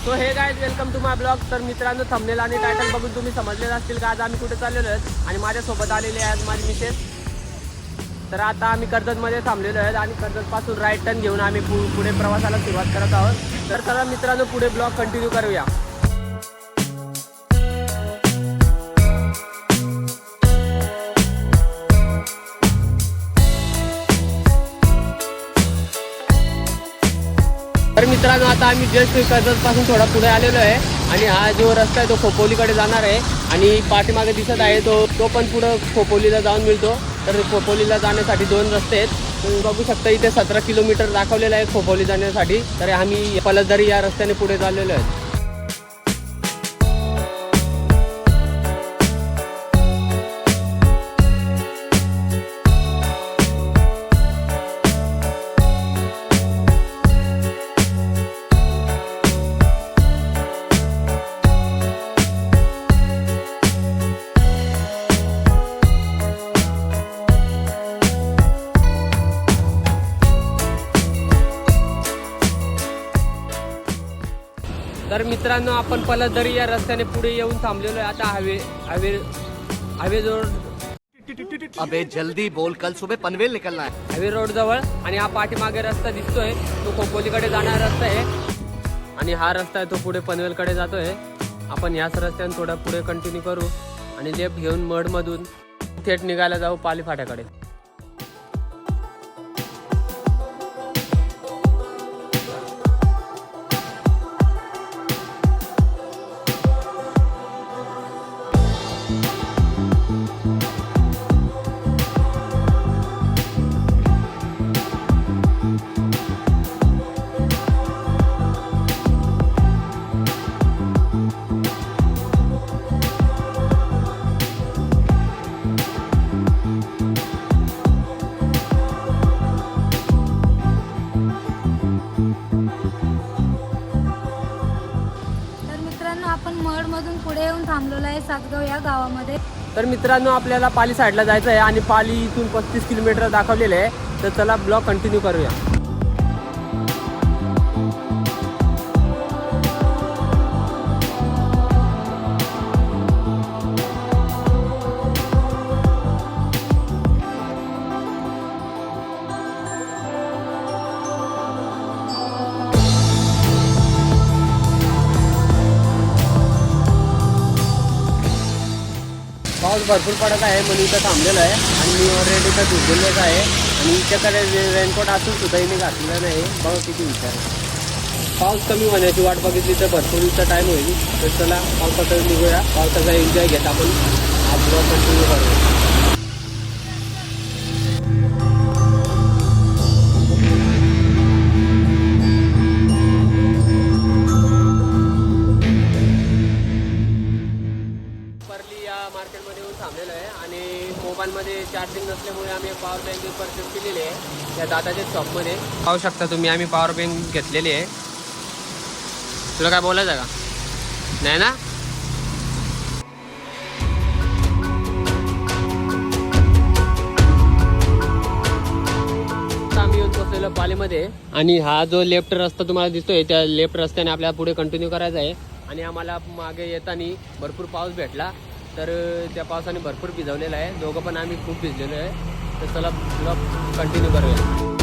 So hey guys welcome to my blog. तर मित्रांनो thumbnail आणि टायटल बघून तुम्ही समजलेलं असतील का आज आम्ही कुठे चाललेलो आहेत आणि माझ्यासोबत आलेले आहेत माझी मिसेस। तर आता आम्ही कर्जतमध्ये थांबलेलो आहेत आणि कर्जतपासून राईट टर्न घेऊन आम्ही पुढे प्रवासाला सुरुवात करत आहोत। तर चला मित्रांनो पुढे ब्लॉग कंटिन्यू करूया। तर मित्रांनो आता आम्ही जस्ट कर्जतपासून थोडा पुढे आलेलो आहे आणि हा जो रस्ता आहे तो खोपोलीकडे जाणार आहे आणि पाठीमागे दिसत आहे तो पण पुढे खोपोलीला जाऊन मिळतो। तर खोपोलीला जाण्यासाठी दोन रस्ते आहेत। तुम्ही बघू शकता इथे 17 किलोमीटर दाखवलेलं आहे खोपोली जाण्यासाठी। तर आम्ही पलसदरी या रस्त्याने पुढे चाललेलो आहे। तर मित्रांनो आपण पलसदरी या रस्त्याने पुढे येऊन थांबलेलो आहे। आता हायवे रोड अबे जल्दी बोल, कल सुबह पनवेल निकलना है। हायवे रोड जवळ आणि हा पाठीमागे रस्ता दिसतोय तो खोपोलीकडे जाणारा रस्ता आहे आणि हा रस्ता आहे तो पुढे पनवेलकडे जातोय। आपण याच रस्त्याने थोडा पुढे कंटिन्यू करू आणि लेफ्ट घेऊन मडमधून थेट निघायला जाऊ पाली फाट्याकडे। आपण मडमधून पुढे येऊन थांबलेलो आहे सातगाव या गावामध्ये। तर मित्रांनो आपल्याला पाली साईडला जायचं आहे आणि पाली इथून 35 किलोमीटर दाखवलेलं आहे। तर चला ब्लॉग कंटिन्यू करूया। पाऊस भरपूर पडत आहे म्हणून इथं थांबलेलं आहे आणि मी ऑलरेडी इथं भिजलेलंच आहे आणि इच्याकडे रेनकोट असून सुद्धा इथे घातलेलं नाही। बघा किती विचार आहे। पाऊस कमी होण्याची वाट बघितली तर भरपूर इथं टाईम होईल। तर चला पावसाचा निघूया, पावसाचा एन्जॉय घेत आपण हा ब्लॉग कंटिन्यू करूया। मार्केटमध्ये येऊन थांबलेलं आहे आणि मोबाईलमध्ये चार्जिंग नसल्यामुळे आम्ही पॉवर बँक परचेस केलेली आहे या दादाच्या शॉपमध्ये। पाहू शकता तुम्ही आम्ही पॉवर बँक घेतलेली आहे। तुला काय बोलायचं का नाही ना? आम्ही येऊन पोहोचलेलो पालीमध्ये आणि हा जो लेफ्ट रस्ता तुम्हाला दिसतोय त्या लेफ्ट रस्त्याने आपल्याला पुढे कंटिन्यू करायचा आहे आणि आम्हाला मागे येताना भरपूर पाऊस भेटला। तर त्या पावसाने भरपूर भिजवलेला आहे, दोघं पण आम्ही खूप भिजलेलो आहे। तर चला ब्लॉग कंटिन्यू करूया।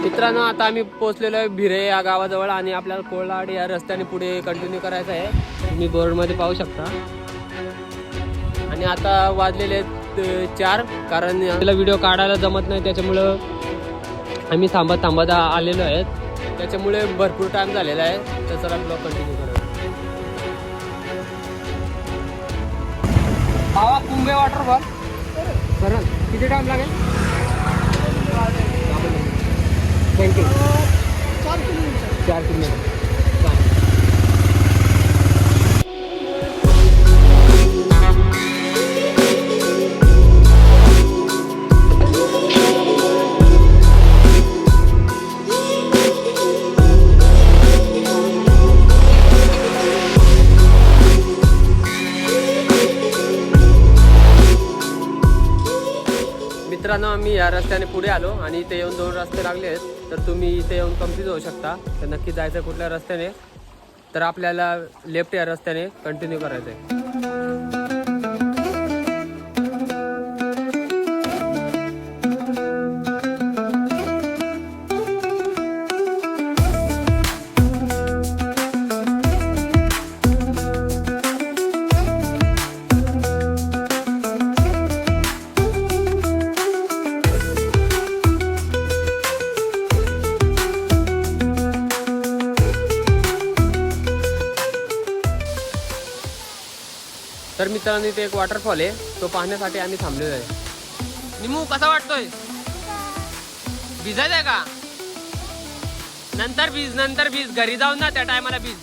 मित्रांनो आता आम्ही पोहोचलेलो आहे भिरे या गावाजवळ आणि आपल्याला कोल्हाड या रस्त्याने पुढे कंटिन्यू करायचं आहे। तुम्ही बोर्डमध्ये पाहू शकता आणि आता वाजलेले 4 कारण आपल्याला व्हिडिओ काढायला जमत नाही त्याच्यामुळं आम्ही थांबत आलेलो आहेत। त्याच्यामुळे भरपूर टाइम झालेला आहे। तर चला ब्लॉग कंटिन्यू करूया। भावा कुंभे वॉटरफॉल बरं किती टाइम लागेल? थँक्यू. 4 किलोमीटर. मित्रांनो आम्ही या रस्त्याने पुढे आलो आणि इथे येऊन 2 रस्ते लागले आहेत. तर तुम्ही इथे येऊन कन्फ्यूज होऊ शकता तर नक्की जायचं कुठल्या रस्त्याने. तर आपल्याला लेफ्ट या रस्त्याने कंटिन्यू करायचं आहे. तर मित्रांनो इथे एक वॉटरफॉल आहे तो पाहण्यासाठी आम्ही थांबलेलो आहे. निमू कसा वाटतोय? भिजायचं आहे का? नंतर भिज घरी जाऊन ना त्या टायमाला भिज.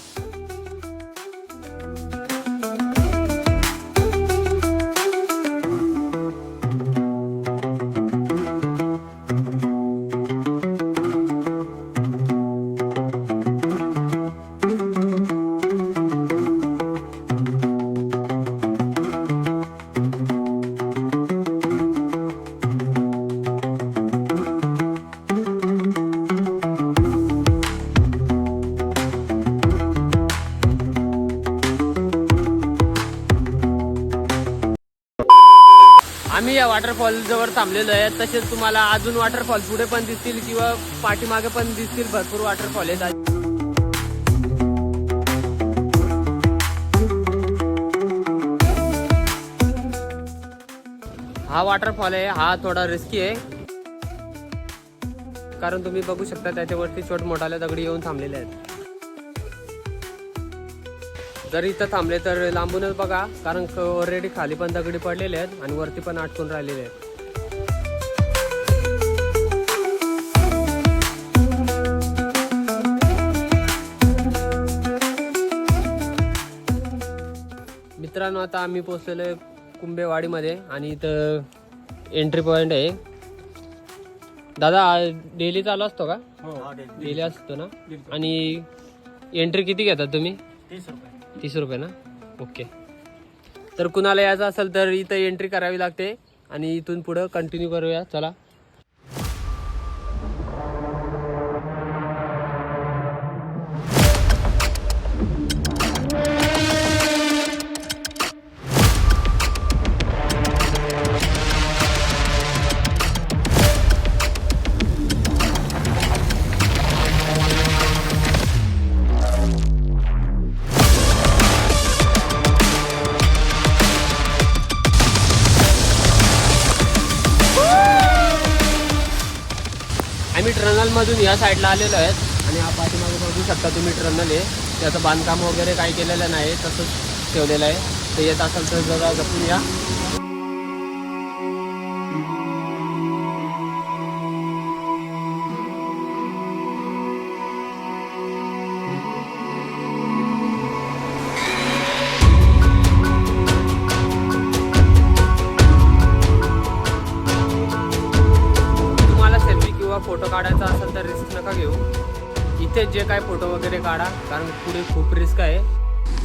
आम्ही या वॉटरफॉल जवळ थांबलेलो आहे. तसेच तुम्हाला अजून वॉटरफॉल पुढे पण दिसतील किंवा पाठीमागे पण दिसतील. भरपूर वॉटरफॉल आहेत. हा वॉटरफॉल आहे हा थोडा रिस्की आहे कारण तुम्ही बघू शकता त्याच्यावरती छोट मोठाल्या दगडी येऊन थांबलेले आहेत. जर इथं थांबले तर लांबूनच बघा कारण ऑलरेडी खाली पण दगडी पडलेले आहेत आणि वरती पण अटकून राहिलेले आहेत. मित्रांनो आता आम्ही पोहोचलेलो आहे कुंभेवाडीमध्ये आणि इथं एंट्री पॉइंट आहे. दादा डेली चालू असतो का? डेली असतो ना. आणि एंट्री किती घेतात तुम्ही? 30 रुपये ना. ओके. तर कुणाला यायचं असेल तर इथं एंट्री करावी लागते आणि इथून पुढं कंटिन्यू करूया. चला. आम्ही टनलमधून या साईडला आलेलो आहेत आणि हा पाठीमागे बघू शकता तुम्ही टनल आहे. त्याचं बांधकाम वगैरे काही केलेलं नाही तसंच ठेवलेलं आहे. तर येत असेल तर जरा जपून या. फोटो काढायचा असेल तर रिस्क नका घेऊ. इथे जे काय फोटो वगैरे काढा कारण पुढे खूप रिस्क आहे.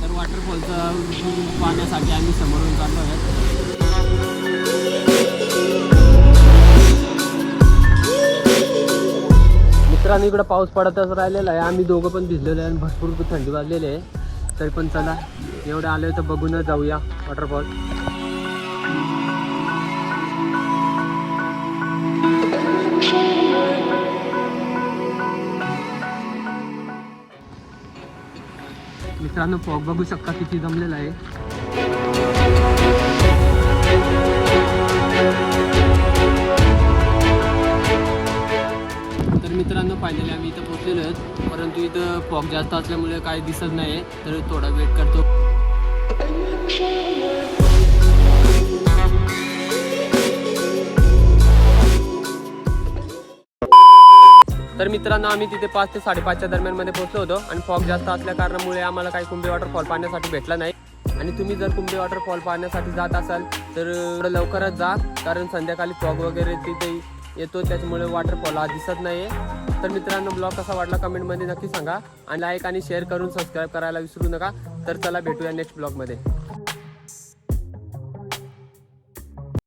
तर वॉटरफॉलचा पाहण्यासाठी आम्ही समोरून चाललो आहे. मित्रांनो इकडे पाऊस पडतच राहिलेला आहे. आम्ही दोघं पण भिजलेलो आहे आणि भरपूर थंडी वाजलेली आहे. तरी पण चला एवढे आले तर बघूनच जाऊया वॉटरफॉल. मित्रांनो फॉग बघू शकता किती जमलेला आहे. तर मित्रांनो फायनली आम्ही इथं पोहोचलेलो आहेत परंतु इथं फॉग जास्त असल्यामुळे काही दिसत नाही तर थोडा वेट करतो. तर मित्रांनो आम्ही तिथे 5 ते 5:30च्या दरम्यानमध्ये पोहोचलो होतो आणि फॉग जास्त असल्या कारणामुळे आम्हाला काही कुंभे वॉटरफॉल पाहण्यासाठी भेटला नाही. आणि तुम्ही जर कुंभे वॉटरफॉल पाहण्यासाठी जात असाल तर लवकरच जा, कारण संध्याकाळी फॉग वगैरे तिथे येतो, त्याच्यामुळे वॉटरफॉल हा दिसत नाही आहे. तर मित्रांनो ब्लॉग कसा वाटला कमेंटमध्ये नक्की सांगा आणि लाईक आणि शेअर करून सबस्क्राईब करायला विसरू नका. तर चला भेटूया नेक्स्ट ब्लॉगमध्ये.